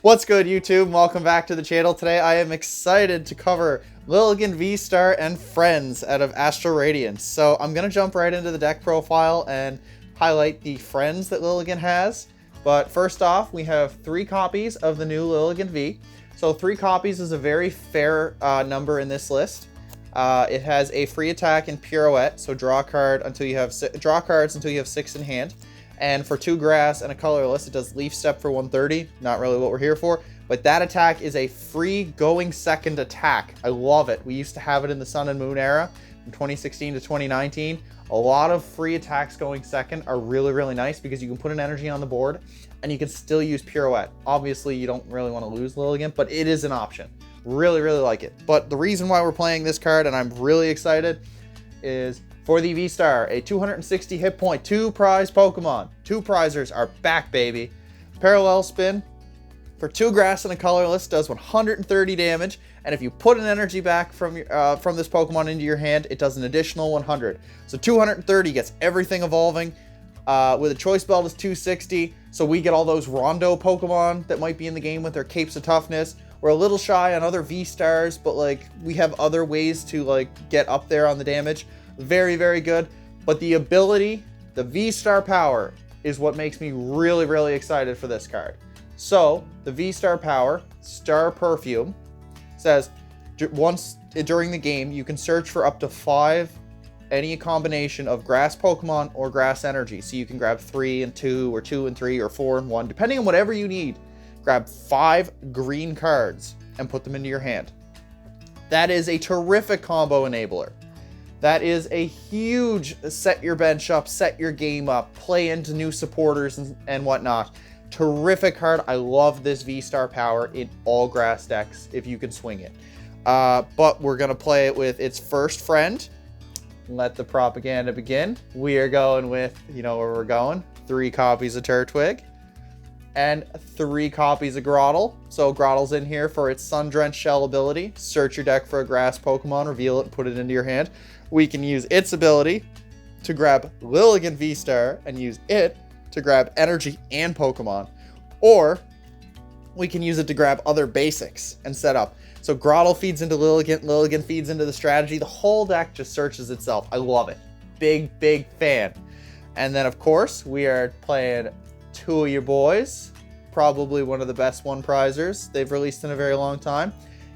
What's good, YouTube? Welcome back to the channel. Today I am excited to cover Lilligant VSTAR and Friends out of Astral Radiance. So I'm going to jump right into the deck profile and highlight the Friends that Lilligant has. But first off, we have 3 copies of the new Lilligant V. So 3 copies is a very fair number in this list. It has a free attack and pirouette, so draw cards until you have 6 in hand. And for 2 grass and a colorless, it does Leaf Step for 130. Not really what we're here for, but that attack is a free going second attack. I love it. We used to have it in the Sun and Moon era from 2016 to 2019. A lot of free attacks going second are really, really nice because you can put an energy on the board and you can still use pirouette. Obviously, you don't really want to lose Lilligant, but it is an option. Really, really like it. But the reason why we're playing this card, and I'm really excited, is for the V-Star, a 260 hit point, 2 prize Pokemon. 2 prizers are back, baby. Parallel Spin for 2 grass and a colorless does 130 damage, and if you put an energy back from this Pokemon into your hand, it does an additional 100. So 230 gets everything evolving. With a Choice Belt is 260, so we get all those Rondo Pokemon that might be in the game with their Capes of Toughness. We're a little shy on other V-Stars, but like we have other ways to like get up there on the damage. Very, very good. But the ability, the V-Star power, is what makes me really, really excited for this card. So the V-Star power, Star Perfume, says once during the game you can search for up to 5 any combination of grass Pokemon or grass energy. So you can grab 3 and 2 or 2 and 3 or 4 and 1, depending on whatever you need. Grab 5 green cards and put them into your hand. That is a terrific combo enabler. That is a huge set your bench up, set your game up, play into new supporters and whatnot. Terrific card. I love this V-Star power in all grass decks if you can swing it. But we're going to play it with its first friend. Let the propaganda begin. We are going with, you know where we're going, 3 copies of Turtwig and 3 copies of Grotle. So Grotle's in here for its Sun-Drenched Shell ability. Search your deck for a grass Pokemon, reveal it, and put it into your hand. We can use its ability to grab Lilligant V-Star and use it to grab energy and Pokemon. Or we can use it to grab other basics and set up. So Grotle feeds into Lilligant, Lilligant feeds into the strategy. The whole deck just searches itself. I love it. Big, big fan. And then, of course, we are playing 2 of your boys. Probably one of the best one-prizers they've released in a very long time.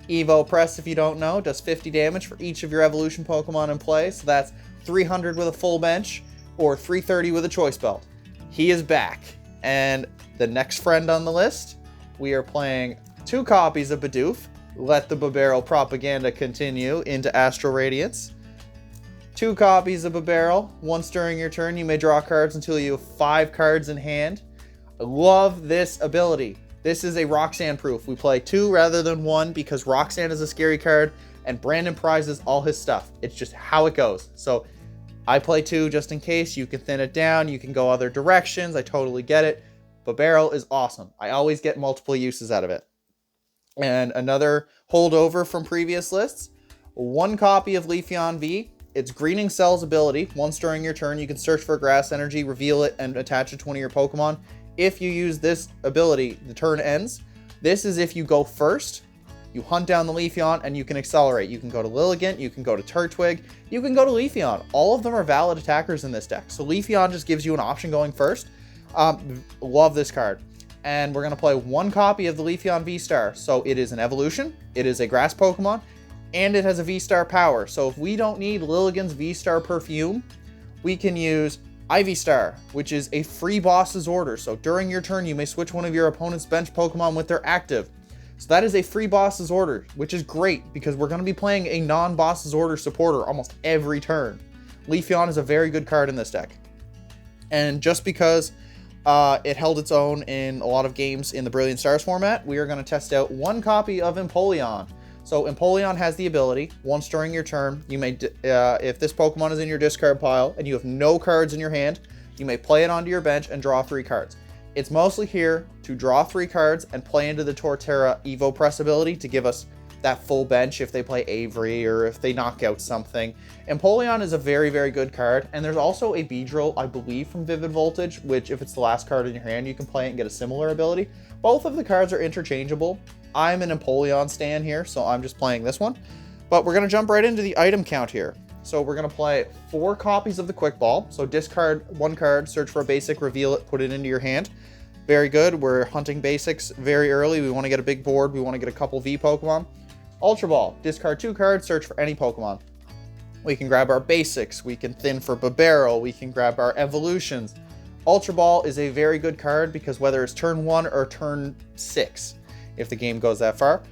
Evo Press, if you don't know, does 50 damage for each of your evolution Pokemon in play. So that's 300 with a full bench or 330 with a Choice Belt. He is back. And the next friend on the list, we are playing 2 copies of Bidoof. Let the Bibarel propaganda continue into Astral Radiance. 2 copies of Bibarel. Once during your turn, you may draw cards until you have 5 cards in hand. I love this ability. This is a Roxanne proof. We play 2 rather than 1 because Roxanne is a scary card and Brandon prizes all his stuff. It's just how it goes. So I play 2 just in case. You can thin it down. You can go other directions. I totally get it. But Bibarel is awesome. I always get multiple uses out of it. And another holdover from previous lists, 1 copy of Leafeon V. It's Greening Cell's ability. Once during your turn, you can search for grass energy, reveal it, and attach it to one of your Pokemon. If you use this ability, the turn ends. This is if you go first, you hunt down the Leafeon, and you can accelerate. You can go to Lilligant, you can go to Turtwig, you can go to Leafeon. All of them are valid attackers in this deck. So Leafeon just gives you an option going first. Love this card. And we're going to play 1 copy of the Leafeon V-Star. So it is an evolution, it is a grass Pokemon, and it has a V-Star power. So if we don't need Lilligant's V-Star Perfume, we can use Ivysaur, which is a free boss's order. So during your turn, you may switch one of your opponent's bench Pokemon with their active. So that is a free boss's order, which is great because we're going to be playing a non-boss's order supporter almost every turn. Leafeon is a very good card in this deck. And just because it held its own in a lot of games in the Brilliant Stars format, we are going to test out 1 copy of Empoleon. So Empoleon has the ability, once during your turn, you may, if this Pokemon is in your discard pile and you have no cards in your hand, you may play it onto your bench and draw 3 cards. It's mostly here to draw 3 cards and play into the Torterra Evo Press ability to give us that full bench if they play Avery or if they knock out something. Empoleon is a very, very good card. And there's also a Beedrill, I believe, from Vivid Voltage, which if it's the last card in your hand, you can play it and get a similar ability. Both of the cards are interchangeable. I'm an Empoleon stan here, so I'm just playing this one. But we're going to jump right into the item count here. So we're going to play 4 copies of the Quick Ball. So discard 1 card, search for a basic, reveal it, put it into your hand. Very good. We're hunting basics very early. We want to get a big board. We want to get a couple V Pokemon. Ultra Ball. Discard 2 cards, search for any Pokemon. We can grab our basics. We can thin for Bibarel. We can grab our evolutions. Ultra Ball is a very good card because whether it's turn 1 or turn 6, if the game goes that far,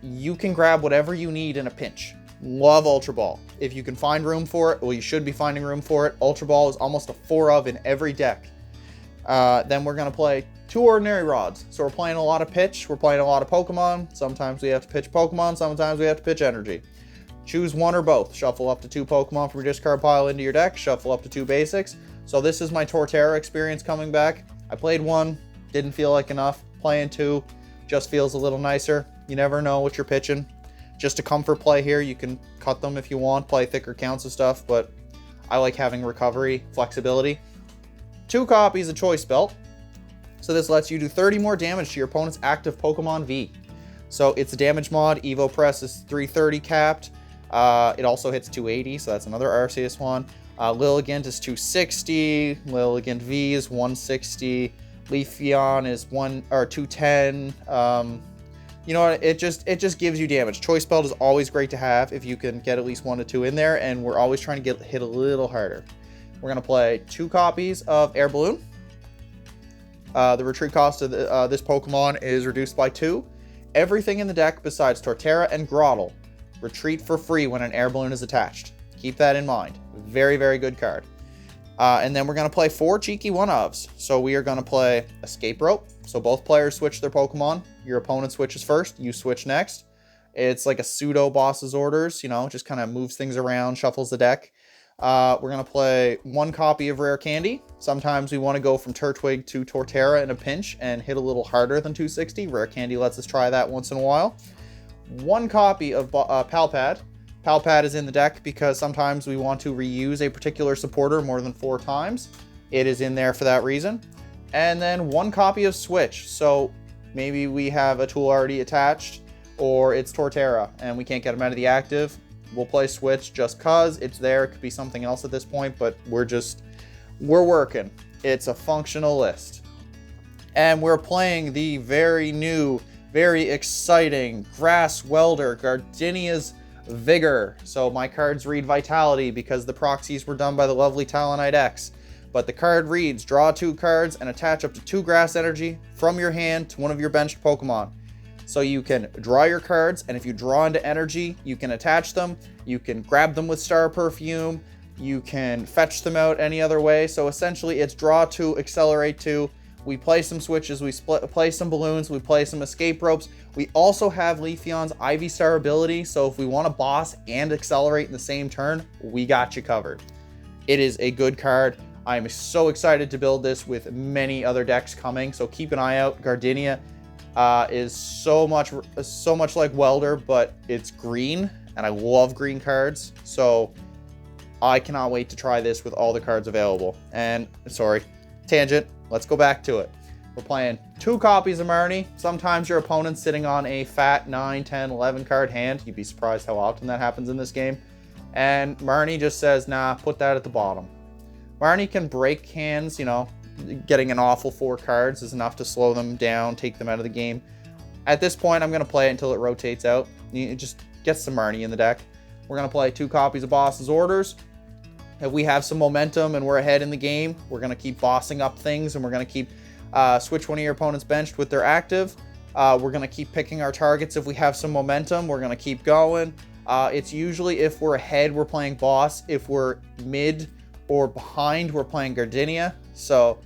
you can grab whatever you need in a pinch. Love Ultra Ball. If you can find room for it, well, you should be finding room for it. Ultra Ball is almost a 4 of in every deck. Then we're going to play 2 Ordinary Rods. So we're playing a lot of pitch. We're playing a lot of Pokemon. Sometimes we have to pitch Pokemon. Sometimes we have to pitch energy. Choose one or both. Shuffle up to 2 Pokemon from your discard pile into your deck. Shuffle up to 2 basics. So this is my Torterra experience coming back. I played 1. Didn't feel like enough. Playing 2 just feels a little nicer. You never know what you're pitching. Just a comfort play here. You can cut them if you want, play thicker counts of stuff, but I like having recovery, flexibility. 2 copies of Choice Belt. So this lets you do 30 more damage to your opponent's active Pokemon V. So it's a damage mod. Evo Press is 330 capped. It also hits 280, so that's another Arceus one. Lilligant is 260. Lilligant V is 160. Leafeon is 210. You know what? It just gives you damage. Choice Belt is always great to have if you can get at least 1 to 2 in there, and we're always trying to get hit a little harder. We're going to play 2 copies of Air Balloon. The retreat cost of this Pokemon is reduced by 2. Everything in the deck besides Torterra and Grottle retreat for free when an Air Balloon is attached. Keep that in mind. Very, very good card. And then we're going to play 4 cheeky 1-ofs. So we are going to play Escape Rope. So both players switch their Pokemon. Your opponent switches first. You switch next. It's like a pseudo boss's orders, you know, just kind of moves things around, shuffles the deck. We're going to play 1 copy of Rare Candy. Sometimes we want to go from Turtwig to Torterra in a pinch and hit a little harder than 260. Rare Candy lets us try that once in a while. 1 copy of Palpad. Palpad is in the deck because sometimes we want to reuse a particular supporter more than 4 times. It is in there for that reason. And then 1 copy of Switch. So maybe we have a tool already attached, or it's Torterra and we can't get them out of the active. We'll play Switch just cause it's there. It could be something else at this point, but we're working. It's a functional list. And we're playing the very new, very exciting Grass Welder, Gardenia's Vigor. So my cards read Vitality because the proxies were done by the lovely TaloniteX. But the card reads, draw 2 cards and attach up to 2 grass energy from your hand to one of your benched Pokemon. So you can draw your cards, and if you draw into energy, you can attach them. You can grab them with Star Perfume. You can fetch them out any other way. So essentially it's draw 2, accelerate 2. We play some switches, we play some balloons, we play some escape ropes. We also have Leafeon's IV-Star ability, so if we want to boss and accelerate in the same turn, we got you covered. It is a good card. I am so excited to build this with many other decks coming, so keep an eye out. Gardenia is so much like Welder, but it's green, and I love green cards, so I cannot wait to try this with all the cards available. And, sorry, tangent. Let's go back to it. We're playing 2 copies of Marnie. Sometimes your opponent's sitting on a fat 9, 10, 11 card hand. You'd be surprised how often that happens in this game. And Marnie just says, nah, put that at the bottom. Marnie can break hands, you know, getting an awful 4 cards is enough to slow them down, take them out of the game. At this point, I'm going to play it until it rotates out. You just get some Marnie in the deck. We're going to play 2 copies of Boss's Orders. If we have some momentum and we're ahead in the game, we're going to keep bossing up things, and we're going to keep switch one of your opponents benched with their active. We're going to keep picking our targets. If we have some momentum, we're going to keep going. It's usually if we're ahead, we're playing boss. If we're mid or behind, we're playing Gardenia. So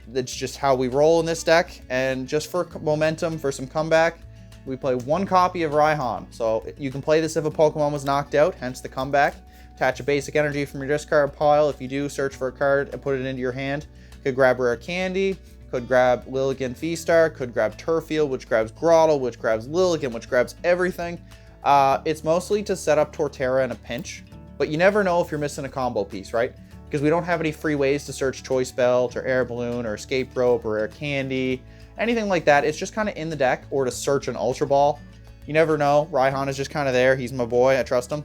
that's just how we roll in this deck. And just for momentum, for some comeback, we play 1 copy of Raihan. So you can play this if a Pokemon was knocked out, hence the comeback. Attach a basic energy from your discard pile. If you do, search for a card and put it into your hand. Could grab Rare Candy, could grab Lilligant VSTAR, could grab Turfield, which grabs Grottle, which grabs Lilligant, which grabs everything. It's mostly to set up Torterra in a pinch, but you never know if you're missing a combo piece, right? Because we don't have any free ways to search Choice Belt or Air Balloon or Escape Rope or Air Candy, anything like that. It's just kind of in the deck, or to search an Ultra Ball. You never know. Raihan is just kind of there. He's my boy. I trust him.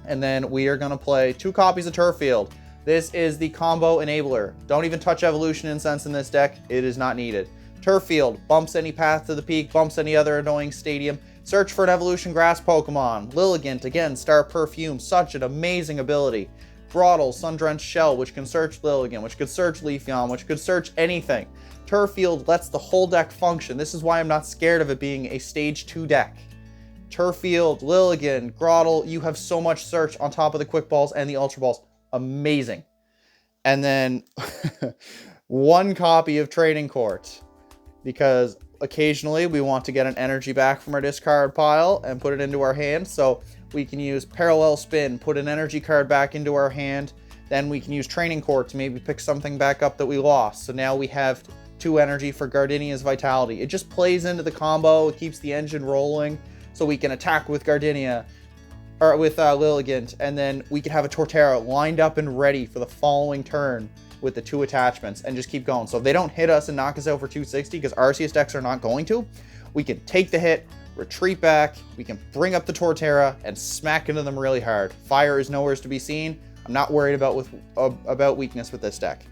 And then we are going to play 2 copies of Turffield. This is the combo enabler. Don't even touch Evolution Incense in this deck. It is not needed. Turffield bumps any path to the peak, bumps any other annoying stadium. Search for an Evolution Grass Pokemon. Lilligant, again, Star Perfume, such an amazing ability. Grotle, Sun-Drenched Shell, which can search Lilligant, which could search Leafeon, which could search anything. Turffield lets the whole deck function. This is why I'm not scared of it being a Stage 2 deck. Turffield, Lilligant, Grotle, you have so much search on top of the Quick Balls and the Ultra Balls. Amazing. And then 1 copy of Training Court, because occasionally we want to get an energy back from our discard pile and put it into our hand. So we can use Parallel Spin, put an energy card back into our hand. Then we can use Training Court to maybe pick something back up that we lost. So now we have 2 energy for Gardenia's Vitality. It just plays into the combo. It keeps the engine rolling. So we can attack with Gardenia, or with Lilligant, and then we can have a Torterra lined up and ready for the following turn with the 2 attachments and just keep going. So if they don't hit us and knock us out for 260, because Arceus decks are not going to, we can take the hit, retreat back, we can bring up the Torterra and smack into them really hard. Fire is nowhere to be seen. I'm not worried about weakness with this deck.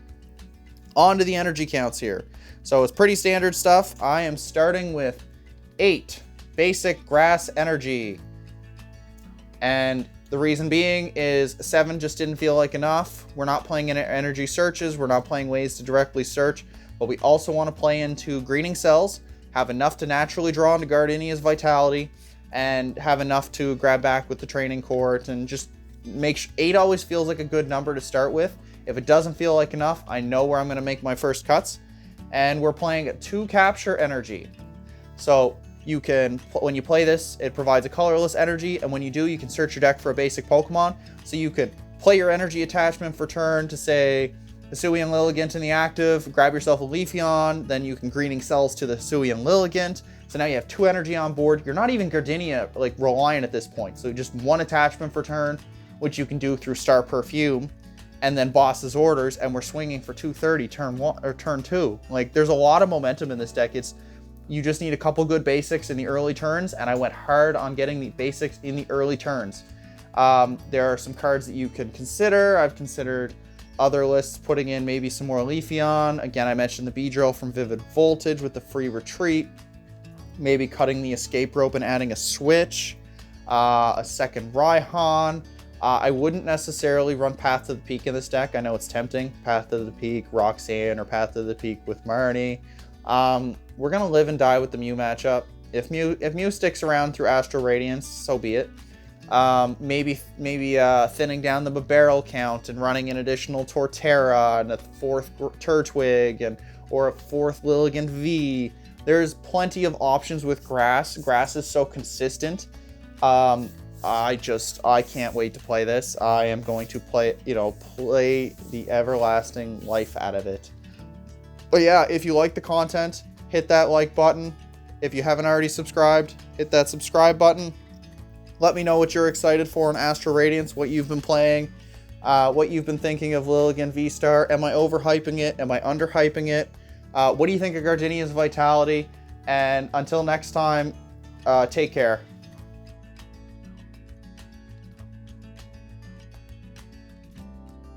On to the energy counts here. So it's pretty standard stuff. I am starting with 8 basic grass energy. And the reason being is 7 just didn't feel like enough. We're not playing in energy searches. We're not playing ways to directly search, but we also want to play into Greening Cells, have enough to naturally draw into Gardenia's Vitality, and have enough to grab back with the Training Court, and just make sure 8 always feels like a good number to start with. If it doesn't feel like enough, I know where I'm going to make my first cuts. And we're playing 2 capture energy. So you can, when you play this, it provides a colorless energy, and when you do, you can search your deck for a basic Pokemon. So you could play your energy attachment for turn to, say, Hisuian Lilligant in the active, grab yourself a Leafeon, then you can Greening Cells to the Hisuian Lilligant. So now you have 2 energy on board. You're not even Gardenia like reliant at this point. So just 1 attachment for turn, which you can do through Star Perfume, and then Boss's Orders, and we're swinging for 230 turn 1 or turn 2. Like, there's a lot of momentum in this deck. You just need a couple good basics in the early turns, and I went hard on getting the basics in the early turns. There are some cards that you can consider. I've considered other lists, putting in maybe some more Leafeon. Again, I mentioned the Beedrill from Vivid Voltage with the free retreat. Maybe cutting the Escape Rope and adding a switch. A second Raihan. I wouldn't necessarily run Path to the Peak in this deck. I know it's tempting. Path to the Peak, Roxanne, or Path to the Peak with Marnie. We're going to live and die with the Mew matchup. If Mew sticks around through Astral Radiance, so be it. Maybe thinning down the Bibarel count and running an additional Torterra and a 4th Turtwig or a 4th Lilligant V. There's plenty of options with Grass. Grass is so consistent. I can't wait to play this. I am going to play the everlasting life out of it. But yeah, if you like the content, hit that like button. If you haven't already subscribed, hit that subscribe button. Let me know what you're excited for in Astral Radiance, what you've been playing, what you've been thinking of Lilligant VSTAR. Am I overhyping it? Am I underhyping it? What do you think of Gardenia's Vitality? And until next time, take care.